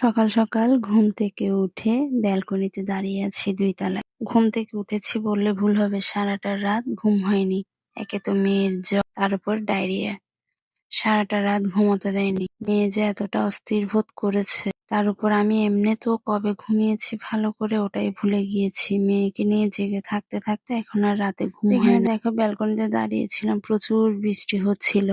সকাল সকাল ঘুম থেকে উঠে ব্যালকনিতে দাঁড়িয়ে আছি ২ তলায়। ঘুম থেকে উঠেছি বললে ভুল হবে, সারাটা রাত ঘুম হয়নি। একে তো মেয়ের জ্বর, তার উপর ডায়রিয়া। সারাটা রাত ঘুমোতে দেয়নি। মেয়ে যে এতটা অস্থির বোধ করেছে, তার উপর আমি এমনিতেও কবে ঘুমিয়েছি ভালো করে ওটাই ভুলে গিয়েছি। মেয়েকে নিয়ে জেগে থাকতে থাকতে এখন আর রাতে ঘুম হয় না। দেখো ব্যালকনিতে দাঁড়িয়েছিলাম, প্রচুর বৃষ্টি হচ্ছিল।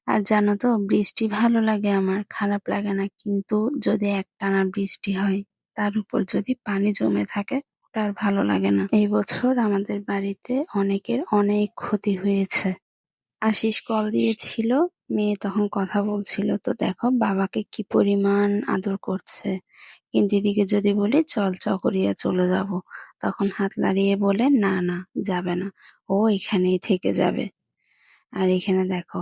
আর জানো তো, বৃষ্টি ভালো লাগে আমার, খারাপ লাগে না। কিন্তু যদি একটানা বৃষ্টি হয়, তার উপর যদি পানি জমে থাকে, ওটা আর ভালো লাগে না। এই বছর আমাদের বাড়িতে অনেকের অনেক ক্ষতি হয়েছে। আশিস কল দিয়েছিল, মেয়ে তখন কথা বলছিল, তো দেখো বাবাকে কি পরিমাণ আদর করছে। কিন্তু দিদিকে যদি বলি চল চকরিয়া চলে যাব, তখন হাত নাড়িয়ে বলে না না, যাবে না, ও এখানেই থেকে যাবে। আর এখানে দেখো,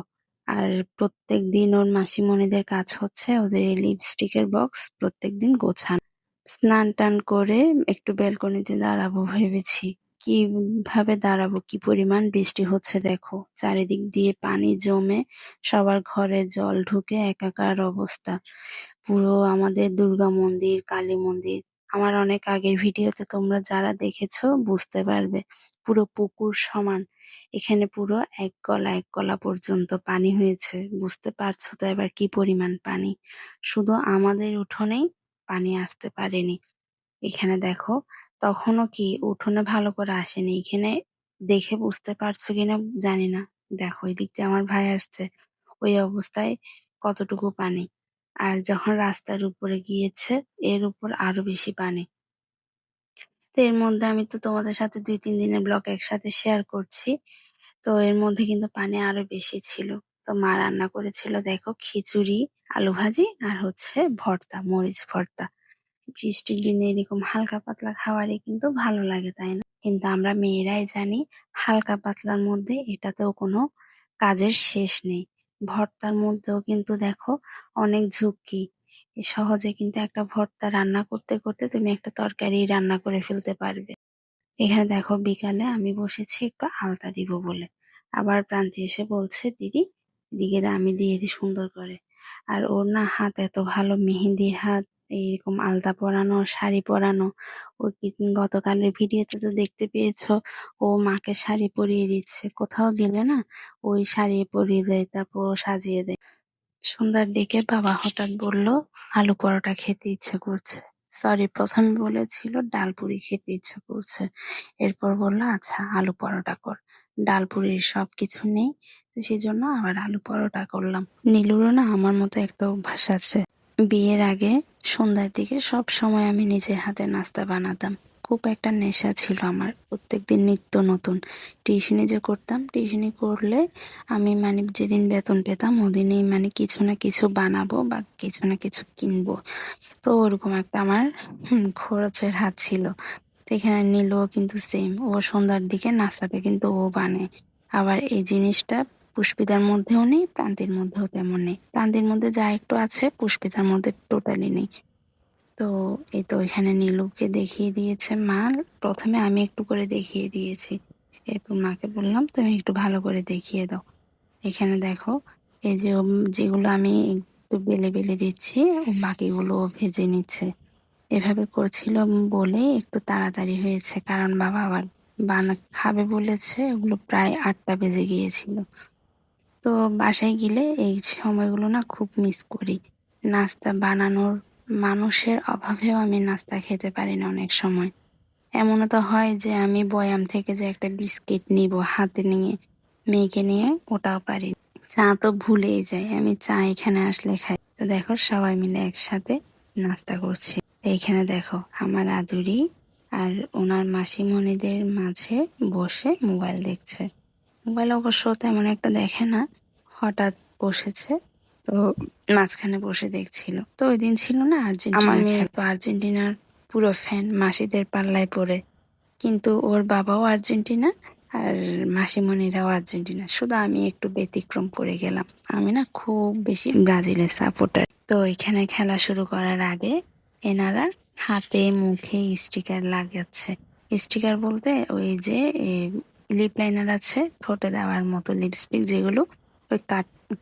আর প্রত্যেকদিন ওর মাসিমণিদের কাজ হচ্ছে ওদের এই লিপস্টিকের বক্স প্রত্যেকদিন গোছানো। স্নান টান করে একটু ব্যালকনিতে দাঁড়াবো ভেবেছি। কিভাবে দাঁড়াবো, কি পরিমাণ বৃষ্টি হচ্ছে দেখো, চারিদিক দিয়ে পানি জমে সবার ঘরে জল ঢুকে একাকার অবস্থা। পুরো আমাদের দুর্গা মন্দির, কালী মন্দির, আমার অনেক আগের ভিডিওতে তোমরা যারা দেখেছো বুঝতে পারবে, পুরো পুকুর সমান। এখানে পুরো এক গলা পর্যন্ত পানি হয়েছে। বুঝতে পারছো তো এবার কি পরিমাণ পানি। শুধু আমাদের উঠোনেই পানি আসতে পারেনি। এখানে দেখো, তখনও কি উঠোনে ভালো করে আসেনি। এখানে দেখে বুঝতে পারছো কিনা জানি না। দেখো এদিক দিয়ে আমার ভাই আসছে, ওই অবস্থায় কতটুকু পানি। আর যখন রাস্তার উপরে গিয়েছে, এর উপর আরো বেশি পানি। তো এর মধ্যে আমি তো তোমাদের সাথে ২-৩ দিনের ব্লগ একসাথে শেয়ার করছি। তো এর মধ্যে কিন্তু পানি আরো বেশি ছিল। তো মা রান্না করেছিল দেখো খিচুড়ি, আলু ভাজি আর হচ্ছে ভর্তা, মরিচ ভর্তা। বৃষ্টির দিনে এরকম হালকা পাতলা খাবারই কিন্তু ভালো লাগে, তাই না? কিন্তু আমরা মেয়েরাই জানি হালকা পাতলার মধ্যে এটাতেও কোনো কাজের শেষ নেই। ভর্তার মধ্যেও কিন্তু দেখো অনেক ঝুঁকি। সহজে কিন্তু একটা ভর্তা রান্না করতে করতে তুমি একটা তরকারি রান্না করে ফেলতে পারবে। এখানে দেখো বিকালে আমি বসেছি একটু আলতা দিব বলে, আবার প্রান্তি এসে বলছে দিদি, দিকে আমি দিয়ে দিই সুন্দর করে। আর ওর না হাত এত ভালো, মেহেন্দির হাত, এইরকম আলতা পরানো, শাড়ি পরানো। ও গতকালের ভিডিওতে তো দেখতে পেয়েছো, ও মাকে শাড়ি পরিয়ে দিচ্ছে। কোথাও গেলে না ওই শাড়ি পরিয়ে দেয়, তারপর ও সাজিয়ে দেয়। সন্ধ্যার দিকে বাবা হঠাৎ বলল আলু পরোটা খেতে ইচ্ছে করছে। সরি, প্রথমে বলেছিল ডাল পুরি খেতে ইচ্ছে করছে। এরপর বলল আচ্ছা আলু পরোটা কর। ডাল পুরির সবকিছু নেই, তো সেই জন্য আবার আলু পরোটা করলাম। নীলুরও না আমার মতো একটা অভ্যাস আছে। বিয়ের আগে সন্ধ্যার দিকে সব সময় আমি নিজের হাতে নাস্তা বানাতাম। খুব একটা নেশা ছিল আমার, প্রত্যেকদিন নিত্য নতুন। টিউশনি যে করতাম, টিউশনি করলে আমি মানে যেদিন বেতন পেতাম ওদিনই মানে কিছু না কিছু বানাবো বা কিছু না কিছু কিনবো। তো ওরকম একটা আমার খরচের হাত ছিল। তো এখানে নীলও কিন্তু সেম, ও সন্ধ্যার দিকে নাস্তাটা কিন্তু ও বানায়। আবার এই জিনিসটা পুষ্পিতার মধ্যেও নেই, প্রান্তির মধ্যেও তেমন নেই। প্রান্তির মধ্যে যা একটু আছে পুষ্পিতার মধ্যে টোটালি নেই। তো এই তো এখানে নীলুকে দেখিয়ে দিয়েছে মা। প্রথমে আমি একটু করে দেখিয়ে দিয়েছি, এরপর মাকে বললাম তুমি একটু ভালো করে দেখিয়ে দাও। এখানে দেখো, এই যে যেগুলো আমি একটু বেলে বেলে দিচ্ছি, ও বাকিগুলো ও ভেজে নিচ্ছে। এভাবে করছিল বলে একটু তাড়াতাড়ি হয়েছে, কারণ বাবা আবার খাবে বলেছে। ওগুলো প্রায় ৮টা বেজে গিয়েছিল। তো বাসায় গেলে এই সময়গুলো না খুব মিস করি। নাস্তা বানানোর মানুষের অভাবেও আমি নাস্তা খেতে পারি না অনেক সময়। এমনও তো হয় যে আমি বয়াম থেকে যে একটা বিস্কিট নিব হাতে নিয়ে, মেয়েকে নিয়ে, ওটাও পারি না। চা তো ভুলেই যাই, আমি চা এখানে আসলে খাই। তো দেখো সবাই মিলে একসাথে নাস্তা করছি। এইখানে দেখো আমার আদুরি আর ওনার মাসিমণিদের মাঝে বসে মোবাইল দেখছে। মোবাইল অবশ্য তেমন একটা দেখে না, হঠাৎ বসেছে, তো মাঝখানে বসে দেখছিল। তো ওই দিন ছিল না আর্জেন্টিনা, আমার মেয়ে তো আর্জেন্টিনার পুরো ফ্যান, মাসিদের পাল্লায় পড়ে। কিন্তু ওর বাবাও আর্জেন্টিনা আর মাসিমণিরাও আর্জেন্টিনা, শুধু আমি একটু ব্যতিক্রম করে গেলাম। আমি না খুব বেশি ব্রাজিলের সাপোর্টার। তো এখানে খেলা শুরু করার আগে এনারা হাতে মুখে স্টিকার লাগাচ্ছে। স্টিকার বলতে ওই যে লিপ লাইনার আছে ঠোঁটে দেওয়ার মতো লিপস্টিক, যেগুলো ওই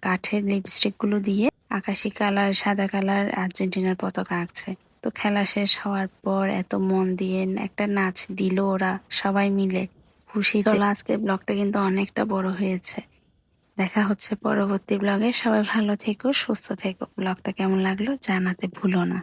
কাঠের লিপস্টিক গুলো দিয়ে আকাশি কালার, সাদা কালার আর্জেন্টিনার পতাকা আঁকছে। তো খেলা শেষ হওয়ার পর এত মন দিয়ে একটা নাচ দিল ওরা সবাই মিলে খুশিতে। চলো আজকের ব্লগটা কিন্তু অনেকটা বড় হয়েছে। দেখা হচ্ছে পরবর্তী ব্লগে। সবাই ভালো থেকো, সুস্থ থেকো। ব্লগটা কেমন লাগলো জানাতে ভুলো না।